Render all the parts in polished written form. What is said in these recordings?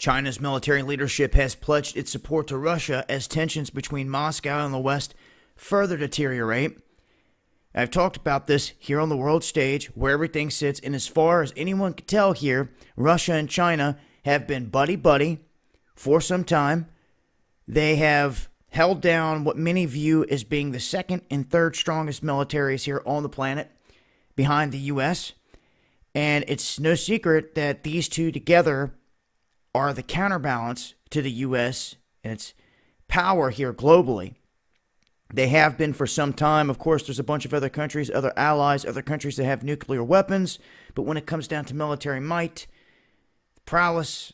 China's military leadership has pledged its support to Russia as tensions between Moscow and the West further deteriorate. I've talked about this here on the world stage, where everything sits, and as far as anyone can tell here, Russia and China have been buddy-buddy for some time. They have held down what many view as being the second and third strongest militaries here on the planet behind the U.S., and it's no secret that these two together are the counterbalance to the U.S. and its power here globally. They have been for some time. Of course, there's a bunch of other countries, other allies, other countries that have nuclear weapons. But when it comes down to military might, prowess,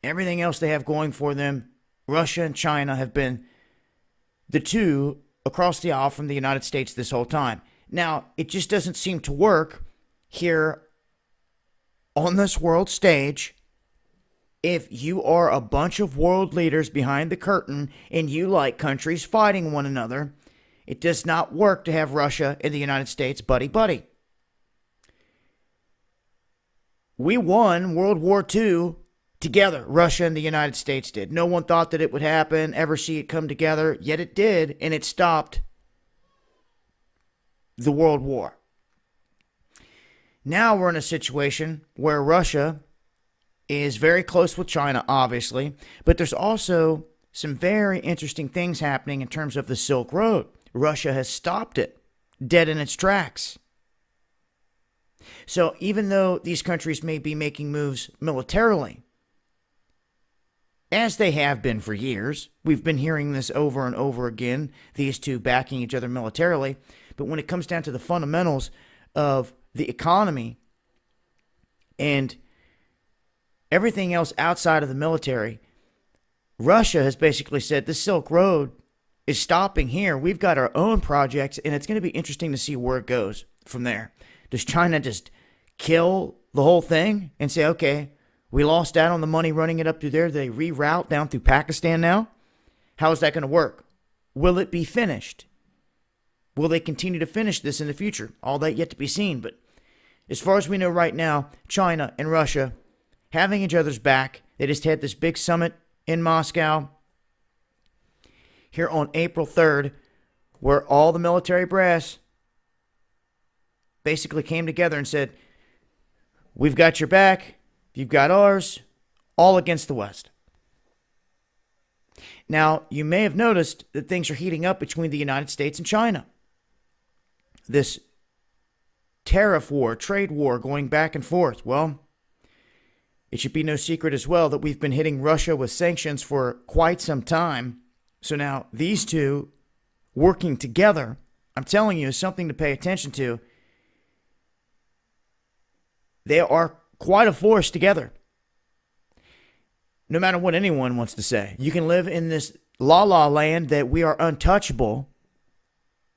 everything else they have going for them, Russia and China have been the two across the aisle from the United States this whole time. Now, it just doesn't seem to work here on this world stage if you are a bunch of world leaders behind the curtain and you like countries fighting one another. It does not work to have Russia and the United States buddy-buddy. We won World War II together. Russia and the United States did. No one thought that it would happen, ever see it come together, yet it did, and it stopped the World War. Now we're in a situation where Russia is very close with China, obviously, but there's also some very interesting things happening in terms of the Silk Road. Russia has stopped it dead in its tracks. So even though these countries may be making moves militarily, as they have been for years, we've been hearing this over and over again, these two backing each other militarily, but when it comes down to the fundamentals of the economy and everything else outside of the military, Russia has basically said the Silk Road is stopping here. We've got our own projects, and it's going to be interesting to see where it goes from there. Does China just kill the whole thing and say, okay, we lost out on the money running it up through there? Do they reroute down through Pakistan now? How is that going to work? Will it be finished? Will they continue to finish this in the future? All that yet to be seen. But as far as we know right now, China and Russia having each other's back. They just had this big summit in Moscow here on April 3rd, where all the military brass basically came together and said, we've got your back, you've got ours, all against the West. Now, you may have noticed that things are heating up between the United States and China. This tariff war, trade war going back and forth. Well, it should be no secret as well that we've been hitting Russia with sanctions for quite some time. So now these two working together, I'm telling you, is something to pay attention to. They are quite a force together. No matter what anyone wants to say, you can live in this la-la land that we are untouchable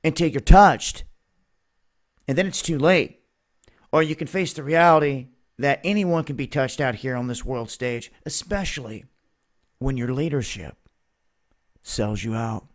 until you're touched. And then it's too late. Or you can face the reality that anyone can be touched out here on this world stage, especially when your leadership sells you out.